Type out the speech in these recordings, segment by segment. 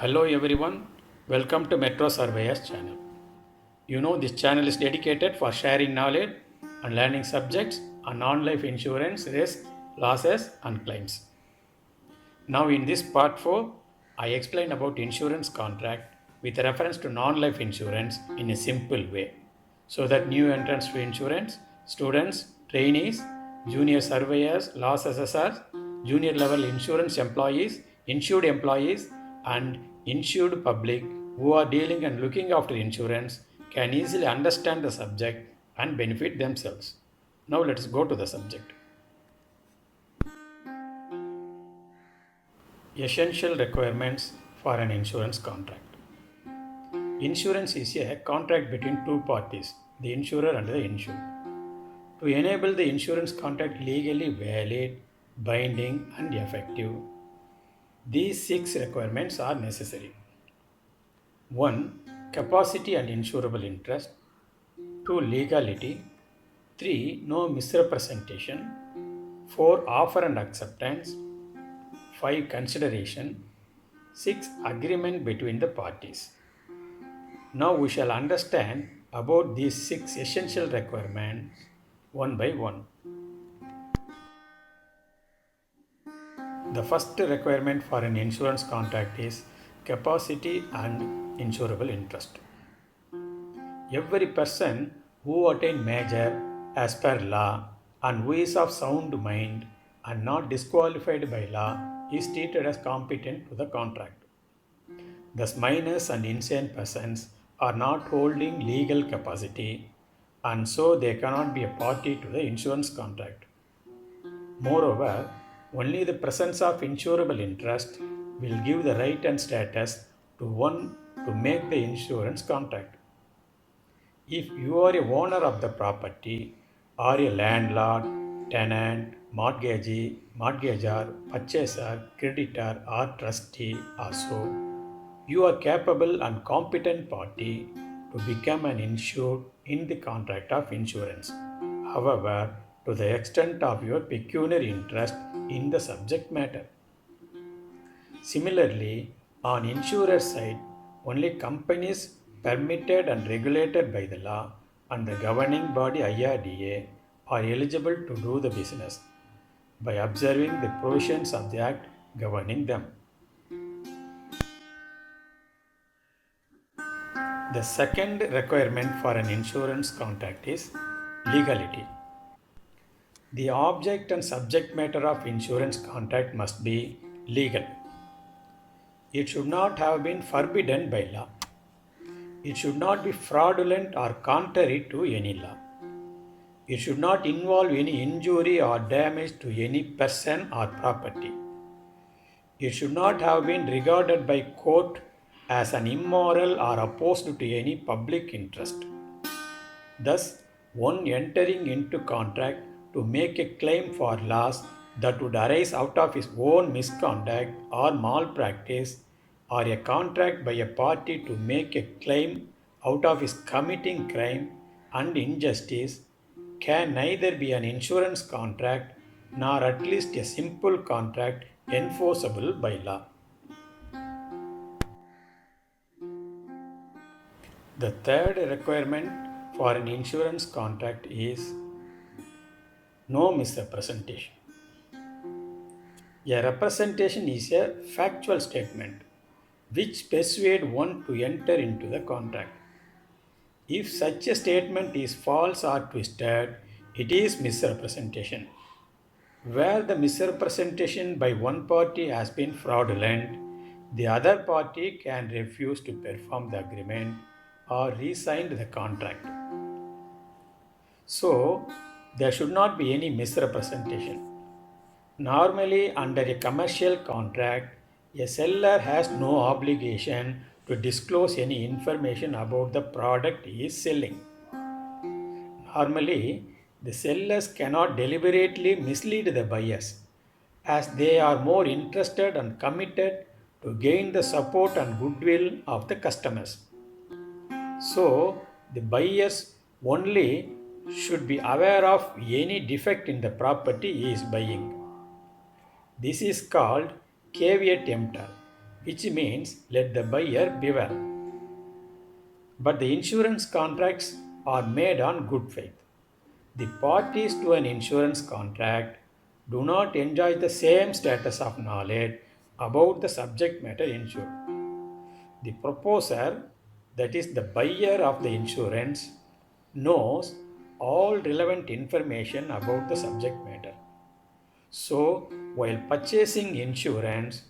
Hello everyone, welcome to Metro Surveyors channel. You know this channel is dedicated for sharing knowledge and learning subjects on non-life insurance risk, losses and claims. Now in this part 4, I explain about insurance contract with reference to non-life insurance in a simple way so that new entrants to insurance, students, trainees, junior surveyors, loss assessors, junior level insurance employees, insured employees and insured public who are dealing and looking after insurance can easily understand the subject and benefit themselves. Now let's go to the subject. Essential requirements for an insurance contract. Insurance is a contract between two parties, the insurer and the insured. To enable the insurance contract legally valid, binding, and effective, these six requirements are necessary. 1. Capacity and insurable interest. 2. Legality. 3. No misrepresentation. 4. Offer and acceptance. 5. Consideration. 6. Agreement between the parties. Now we shall understand about these six essential requirements one by one. The first requirement for an insurance contract is capacity and insurable interest. Every person who attain major as per law and who is of sound mind and not disqualified by law is treated as competent to the contract. Thus, minors and insane persons are not holding legal capacity and so they cannot be a party to the insurance contract. Moreover, only the presence of insurable interest will give the right and status to one to make the insurance contract. If you are a owner of the property or a landlord, tenant, mortgagee, mortgagor, purchaser, creditor or trustee or so, you are capable and competent party to become an insured in the contract of insurance. However, to the extent of your pecuniary interest in the subject matter. Similarly, on insurer side, only companies permitted and regulated by the law and the governing body IRDA are eligible to do the business by observing the provisions of the act governing them. The second requirement for an insurance contract is legality. The object and subject matter of insurance contract must be legal. It should not have been forbidden by law. It should not be fraudulent or contrary to any law. It should not involve any injury or damage to any person or property. It should not have been regarded by court as an immoral or opposed to any public interest. Thus, one entering into contract to make a claim for loss that would arise out of his own misconduct or malpractice, or a contract by a party to make a claim out of his committing crime and injustice, can neither be an insurance contract nor at least a simple contract enforceable by law. The third requirement for an insurance contract is no misrepresentation. A representation is a factual statement which persuades one to enter into the contract. If such a statement is false or twisted, it is misrepresentation. Where the misrepresentation by one party has been fraudulent, the other party can refuse to perform the agreement or re-sign the contract. So, there should not be any misrepresentation. Normally, under a commercial contract, a seller has no obligation to disclose any information about the product he is selling. Normally, the sellers cannot deliberately mislead the buyers as they are more interested and committed to gain the support and goodwill of the customers. So, the buyers only should be aware of any defect in the property he is buying. This is called caveat emptor, which means let the buyer beware. But the insurance contracts are made on good faith. The parties to an insurance contract do not enjoy the same status of knowledge about the subject matter insured. The proposer, that is the buyer of the insurance, knows all relevant information about the subject matter. So, while purchasing insurance,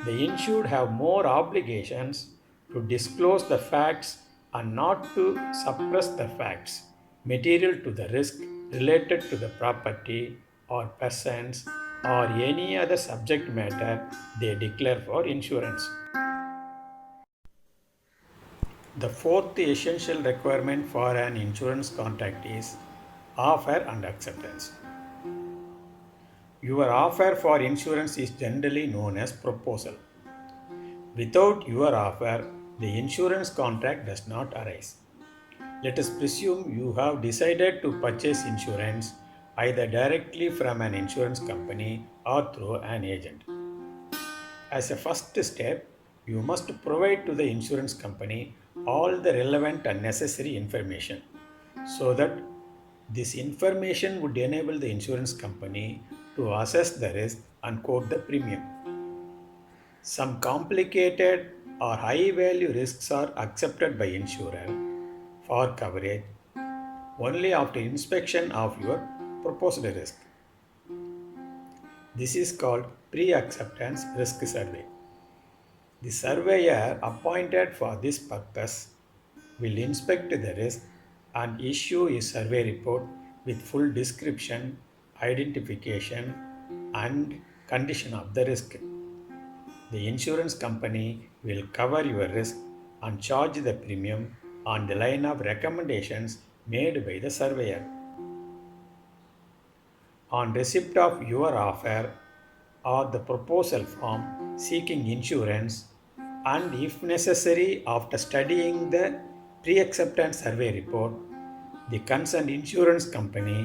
the insured have more obligations to disclose the facts and not to suppress the facts material to the risk related to the property or persons or any other subject matter they declare for insurance. The fourth essential requirement for an insurance contract is offer and acceptance. Your offer for insurance is generally known as proposal. Without your offer, the insurance contract does not arise. Let us presume you have decided to purchase insurance either directly from an insurance company or through an agent. As a first step, you must provide to the insurance company all the relevant and necessary information so that this information would enable the insurance company to assess the risk and quote the premium. Some complicated or high value risks are accepted by insurer for coverage only after inspection of your proposed risk. This is called pre-acceptance risk survey. The surveyor appointed for this purpose will inspect the risk and issue a survey report with full description, identification, and condition of the risk. The insurance company will cover your risk and charge the premium on the line of recommendations made by the surveyor. On receipt of your offer or the proposal form seeking insurance, and if necessary, after studying the pre acceptance survey report, the concerned insurance company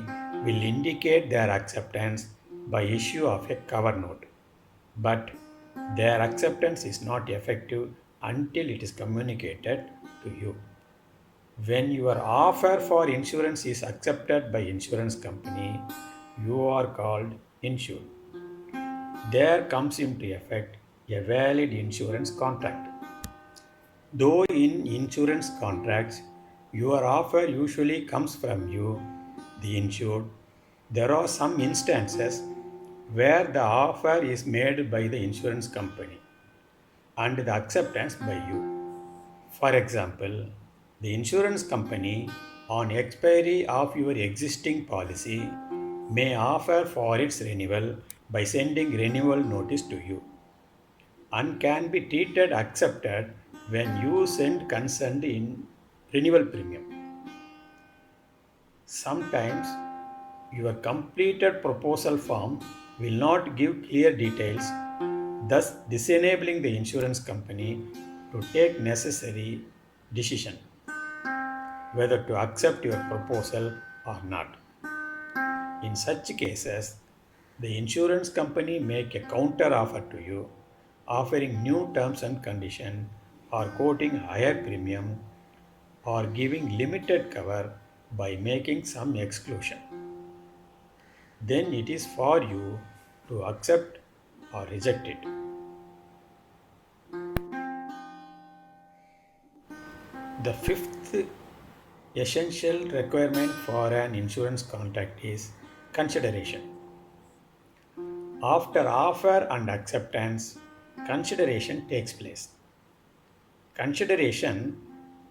will indicate their acceptance by issue of a cover note. But their acceptance is not effective until it is communicated to you. When your offer for insurance is accepted by insurance company, you are called insured. There comes into effect a valid insurance contract. Though in insurance contracts, your offer usually comes from you, the insured, there are some instances where the offer is made by the insurance company and the acceptance by you. For example, the insurance company, on expiry of your existing policy, may offer for its renewal by sending renewal notice to you and can be treated accepted when you send consent in renewal premium. Sometimes your completed proposal form will not give clear details, thus disenabling the insurance company to take necessary decision whether to accept your proposal or not. In such cases, the insurance company make a counter offer to you, offering new terms and conditions or quoting higher premium or giving limited cover by making some exclusion. Then it is for you to accept or reject it. The fifth essential requirement for an insurance contract is consideration. After offer and acceptance, consideration takes place. Consideration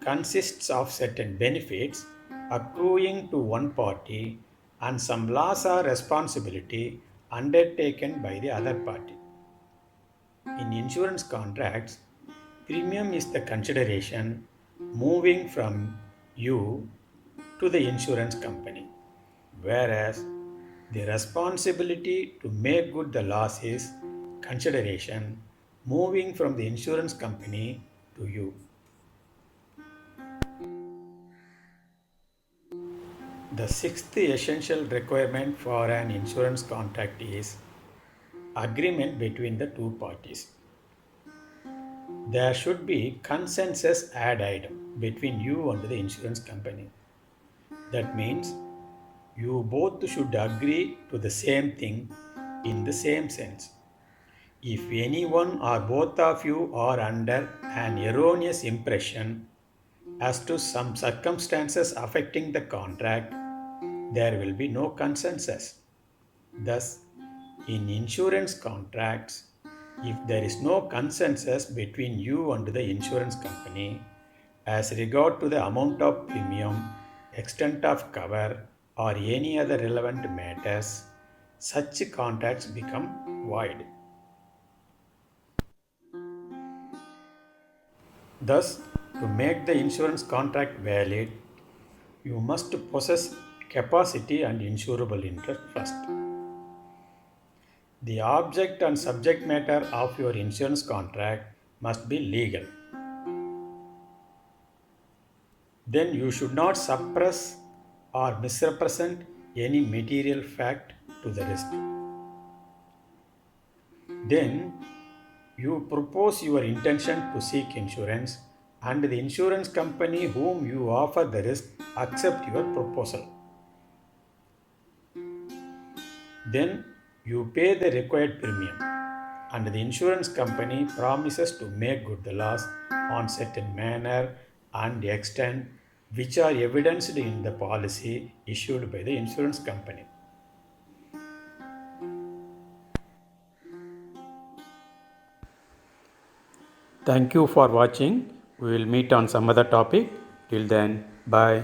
consists of certain benefits accruing to one party and some loss or responsibility undertaken by the other party. In insurance contracts, premium is the consideration moving from you to the insurance company, whereas the responsibility to make good the loss is consideration moving from the insurance company to you. The sixth essential requirement for an insurance contract is agreement between the two parties. there should be consensus ad item between you and the insurance company. That means you both should agree to the same thing in the same sense. If anyone or both of you are under an erroneous impression as to some circumstances affecting the contract, there will be no consensus. Thus, in insurance contracts, if there is no consensus between you and the insurance company as regard to the amount of premium, extent of cover, or any other relevant matters, such contracts become void. Thus, to make the insurance contract valid, you must possess capacity and insurable interest first. The object and subject matter of your insurance contract must be legal. Then you should not suppress or misrepresent any material fact to the risk. Then you propose your intention to seek insurance, and the insurance company whom you offer the risk accept your proposal. Then you pay the required premium, and the insurance company promises to make good the loss on certain manner and extent which are evidenced in the policy issued by the insurance company. Thank you for watching. We will meet on some other topic. Till then, bye.